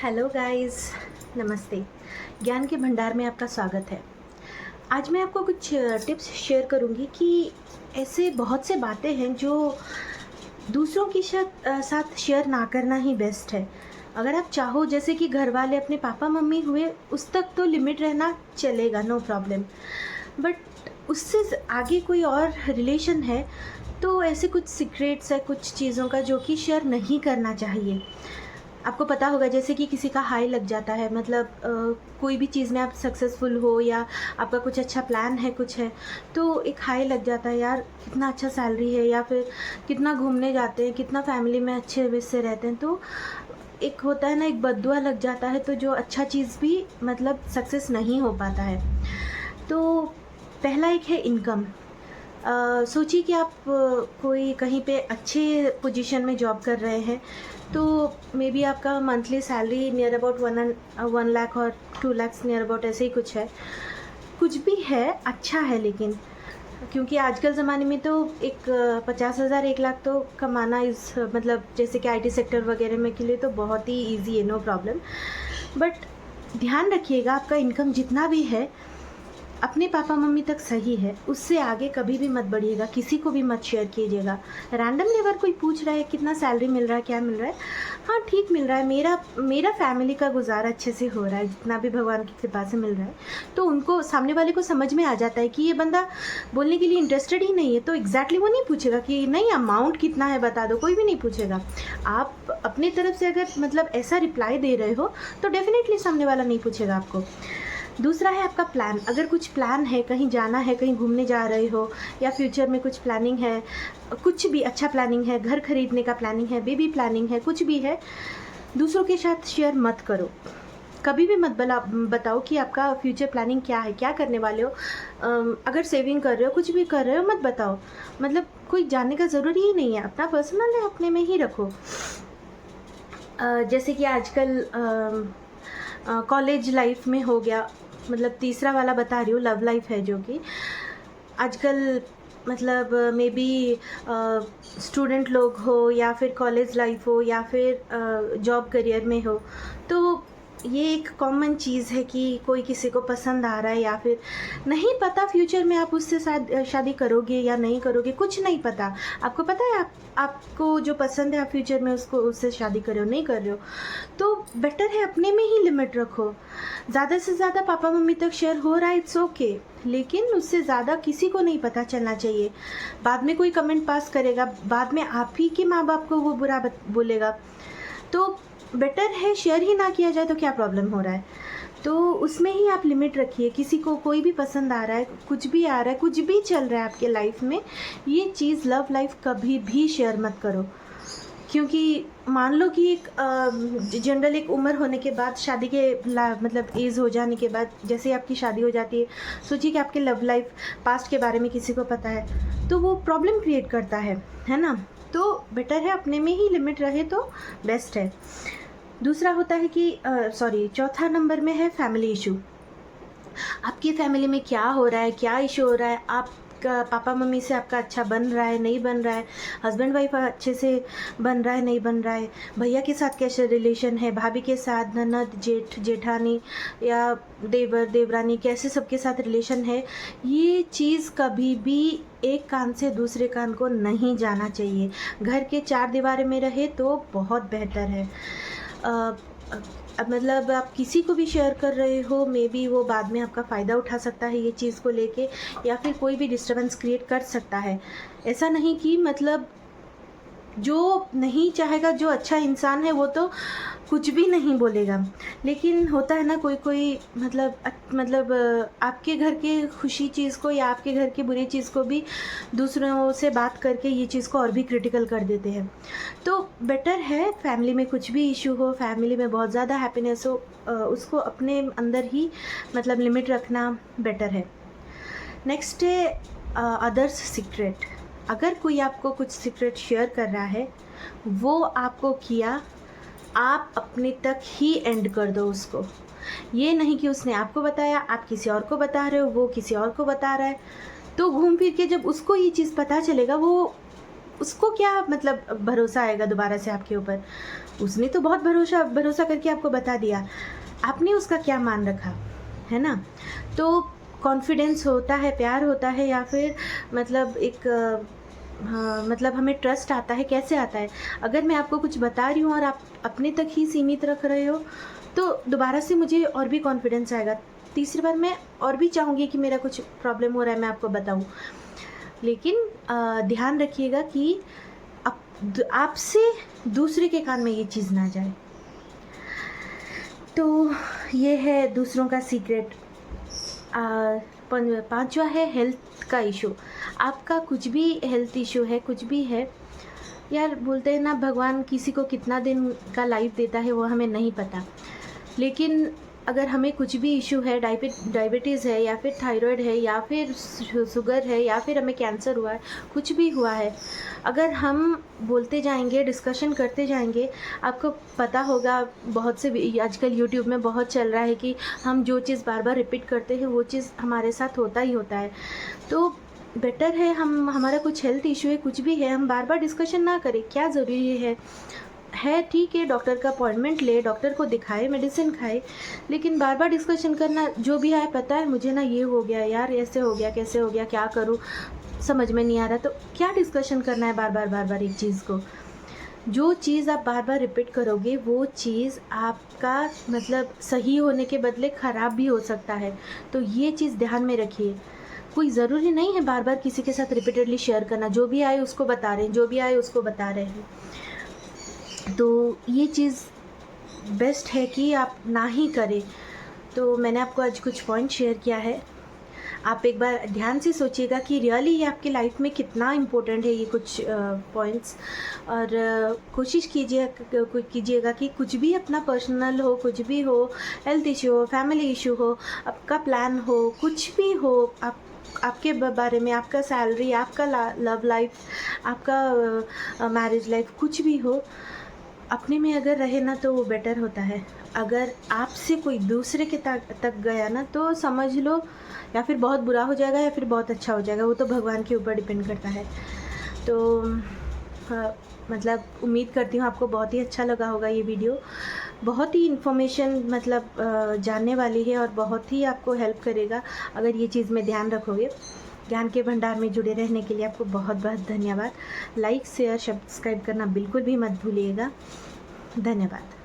Hello guys, नमस्ते। ज्ञान के भंडार में आपका स्वागत है। आज मैं आपको कुछ टिप्स शेयर करूंगी कि ऐसे बहुत से बातें हैं जो दूसरों के साथ शेयर ना करना ही बेस्ट है। अगर आप चाहो, जैसे कि घर वाले अपने पापा मम्मी हुए, उस तक तो लिमिट रहना चलेगा, नो प्रॉब्लम। बट उससे आगे कोई और रिलेशन है तो ऐसे कुछ सीक्रेट्स है कुछ चीज़ों का जो कि शेयर नहीं करना चाहिए। आपको पता होगा, जैसे कि किसी का हाई लग जाता है, मतलब कोई भी चीज़ में आप सक्सेसफुल हो या आपका कुछ अच्छा प्लान है, कुछ है, तो एक हाई लग जाता है, यार कितना अच्छा सैलरी है, या फिर कितना घूमने जाते हैं, कितना फैमिली में अच्छे वे से रहते हैं, तो एक होता है ना, एक बद्दुआ लग जाता है, तो जो अच्छा चीज़ भी मतलब सक्सेस नहीं हो पाता है। तो पहला एक है इनकम। सोचिए कि आप कोई कहीं पे अच्छे पोजीशन में जॉब कर रहे हैं, तो मे बी आपका monthly salary near about 1 lakh और 2 लाख नियर अबाउट ऐसे ही कुछ है। कुछ भी है, अच्छा है, लेकिन क्योंकि आजकल ज़माने में तो एक 50,000 1 लाख तो कमाना इस मतलब जैसे कि आईटी सेक्टर वगैरह में के लिए तो बहुत ही इजी है, नो प्रॉब्लम। बट ध्यान रखिएगा, आपका इनकम जितना भी है अपने पापा मम्मी तक सही है, उससे आगे कभी भी मत बढ़िएगा, किसी को भी मत शेयर कीजिएगा। रैंडमली अगर कोई पूछ रहा है कितना सैलरी मिल रहा है, क्या मिल रहा है, हाँ ठीक मिल रहा है, मेरा मेरा फैमिली का गुजारा अच्छे से हो रहा है, जितना भी भगवान की कृपा से मिल रहा है, तो उनको, सामने वाले को समझ में आ जाता है कि ये बंदा बोलने के लिए इंटरेस्टेड ही नहीं है, तो एग्जैक्टली वो नहीं पूछेगा कि नहीं अमाउंट कितना है बता दो, कोई भी नहीं पूछेगा। आप अपनी तरफ से अगर मतलब ऐसा रिप्लाई दे रहे हो तो डेफिनेटली सामने वाला नहीं पूछेगा आपको। दूसरा है आपका प्लान। अगर कुछ प्लान है, कहीं जाना है, कहीं घूमने जा रहे हो, या फ्यूचर में कुछ प्लानिंग है, कुछ भी अच्छा प्लानिंग है, घर खरीदने का प्लानिंग है, बेबी प्लानिंग है, कुछ भी है, दूसरों के साथ शेयर मत करो। कभी भी मत बताओ कि आपका फ्यूचर प्लानिंग क्या है, क्या करने वाले हो। अगर सेविंग कर रहे हो, कुछ भी कर रहे हो, मत बताओ। मतलब कोई जानने का ज़रूरी ही नहीं है, अपना पर्सनल है, अपने में ही रखो। जैसे कि आजकल कॉलेज लाइफ में हो गया, मतलब तीसरा वाला बता रही हूँ, लव लाइफ है, जो कि आजकल मतलब मे बी स्टूडेंट लोग हो, या फिर कॉलेज लाइफ हो, या फिर जॉब करियर में हो, तो ये एक कॉमन चीज़ है कि कोई किसी को पसंद आ रहा है, या फिर नहीं पता फ्यूचर में आप उससे शादी करोगे या नहीं करोगे, कुछ नहीं पता। आपको पता है आपको जो पसंद है, आप फ्यूचर में उससे शादी कर रहे हो, नहीं कर रहे हो, तो बेटर है अपने में ही लिमिट रखो। ज़्यादा से ज़्यादा पापा मम्मी तक शेयर हो रहा है, इट्स ओके, लेकिन उससे ज़्यादा किसी को नहीं पता चलना चाहिए। बाद में कोई कमेंट पास करेगा, बाद में आप ही के माँ बाप को वो बुरा बोलेगा, तो बेटर है शेयर ही ना किया जाए, तो क्या प्रॉब्लम हो रहा है। तो उसमें ही आप लिमिट रखिए। किसी को कोई भी पसंद आ रहा है, कुछ भी आ रहा है, कुछ भी चल रहा है आपके लाइफ में, ये चीज़ लव लाइफ कभी भी शेयर मत करो। क्योंकि मान लो कि एक जनरल एक उम्र होने के बाद, शादी के मतलब एज हो जाने के बाद, जैसे ही आपकी शादी हो जाती है, सोचिए कि आपके लव लाइफ पास्ट के बारे में किसी को पता है, तो वो प्रॉब्लम क्रिएट करता है ना। तो बेटर है अपने में ही लिमिट रहे तो बेस्ट है। दूसरा होता है कि चौथा नंबर में है फैमिली इशू। आपकी फैमिली में क्या हो रहा है, क्या इशू हो रहा है, आपका पापा मम्मी से आपका अच्छा बन रहा है, नहीं बन रहा है, हस्बैंड वाइफ अच्छे से बन रहा है, नहीं बन रहा है, भैया के साथ कैसे रिलेशन है, भाभी के साथ, ननद जेठ जेठानी या देवर देवरानी, कैसे सबके साथ रिलेशन है, ये चीज़ कभी भी एक कान से दूसरे कान को नहीं जाना चाहिए। घर के चार दीवार में रहे तो बहुत बेहतर है। मतलब आप किसी को भी शेयर कर रहे हो, मे बी वो बाद में आपका फ़ायदा उठा सकता है ये चीज़ को लेके, या फिर कोई भी डिस्टर्बेंस क्रिएट कर सकता है। ऐसा नहीं कि मतलब जो नहीं चाहेगा, जो अच्छा इंसान है वो तो कुछ भी नहीं बोलेगा, लेकिन होता है ना कोई कोई मतलब आपके घर के खुशी चीज़ को या आपके घर की बुरी चीज़ को भी दूसरों से बात करके ये चीज़ को और भी क्रिटिकल कर देते हैं। तो बेटर है, फैमिली में कुछ भी इशू हो, फैमिली में बहुत ज़्यादा हैप्पीनेस हो, उसको अपने अंदर ही मतलब लिमिट रखना बेटर है। नेक्स्ट है अदर्स सीक्रेट। अगर कोई आपको कुछ सीक्रेट शेयर कर रहा है, वो आपको किया, आप अपने तक ही एंड कर दो उसको। ये नहीं कि उसने आपको बताया, आप किसी और को बता रहे हो, वो किसी और को बता रहा है, तो घूम फिर के जब उसको ये चीज़ पता चलेगा, वो उसको क्या मतलब भरोसा आएगा दोबारा से आपके ऊपर? उसने तो बहुत भरोसा भरोसा करके आपको बता दिया, आपने उसका क्या मान रखा, है ना? तो कॉन्फिडेंस होता है, प्यार होता है, या फिर मतलब एक हाँ, मतलब हमें ट्रस्ट आता है, कैसे आता है? अगर मैं आपको कुछ बता रही हूँ और आप अपने तक ही सीमित रख रहे हो, तो दोबारा से मुझे और भी कॉन्फिडेंस आएगा। तीसरी बार मैं और भी चाहूँगी कि मेरा कुछ प्रॉब्लम हो रहा है, मैं आपको बताऊँ। लेकिन ध्यान रखिएगा कि आपसे दूसरे के कान में ये चीज़ ना जाए। तो ये है दूसरों का सीक्रेट। पाँचवा है हेल्थ का इशू। आपका कुछ भी हेल्थ इशू है, कुछ भी है, यार बोलते हैं ना, भगवान किसी को कितना दिन का लाइफ देता है वो हमें नहीं पता। लेकिन अगर हमें कुछ भी इशू है, डायबिटीज़ है, या फिर थायराइड है, या फिर शुगर है, या फिर हमें कैंसर हुआ है, कुछ भी हुआ है, अगर हम बोलते जाएंगे, डिस्कशन करते जाएंगे, आपको पता होगा बहुत से आजकल यूट्यूब में बहुत चल रहा है कि हम जो चीज़ बार बार रिपीट करते हैं वो चीज़ हमारे साथ होता ही होता है। तो बेटर है हमारा कुछ हेल्थ इशू है, कुछ भी है, हम बार बार डिस्कशन ना करें। क्या ज़रूरी है ठीक है, डॉक्टर का अपॉइंटमेंट ले, डॉक्टर को दिखाए, मेडिसिन खाए, लेकिन बार बार डिस्कशन करना, जो भी है पता है मुझे ना ये हो गया यार, ऐसे हो गया, कैसे हो गया, क्या करूँ, समझ में नहीं आ रहा, तो क्या डिस्कशन करना है बार बार एक चीज़ को? जो चीज़ आप बार बार रिपीट करोगे वो चीज़ आपका मतलब सही होने के बदले ख़राब भी हो सकता है। तो ये चीज़ ध्यान में रखिए। कोई ज़रूरी नहीं है बार बार किसी के साथ रिपीटेडली शेयर करना, जो भी आए उसको बता रहे हैं, जो भी आए उसको बता रहे हैं। तो ये चीज़ बेस्ट है कि आप ना ही करें। तो मैंने आपको आज कुछ पॉइंट शेयर किया है। आप एक बार ध्यान से सोचिएगा कि रियली ये आपकी लाइफ में कितना इम्पोर्टेंट है, ये कुछ पॉइंट्स। और कोशिश कीजिएगा कि कुछ भी अपना पर्सनल हो, कुछ भी हो, हेल्थ इशू हो, फैमिली इशू हो, आपका प्लान हो, कुछ भी हो, आपके बारे में, आपका सैलरी, आपका लव लाइफ, आपका मैरिज लाइफ, कुछ भी हो, अपने में अगर रहे ना तो वो बेटर होता है। अगर आपसे कोई दूसरे के तक गया ना तो समझ लो या फिर बहुत बुरा हो जाएगा या फिर बहुत अच्छा हो जाएगा, वो तो भगवान के ऊपर डिपेंड करता है। तो मतलब उम्मीद करती हूँ आपको बहुत ही अच्छा लगा होगा ये वीडियो। बहुत ही इन्फॉर्मेशन मतलब जानने वाली है और बहुत ही आपको हेल्प करेगा अगर ये चीज़ में ध्यान रखोगे। ज्ञान के भंडार में जुड़े रहने के लिए आपको बहुत बहुत धन्यवाद। लाइक शेयर सब्सक्राइब करना बिल्कुल भी मत भूलिएगा। धन्यवाद।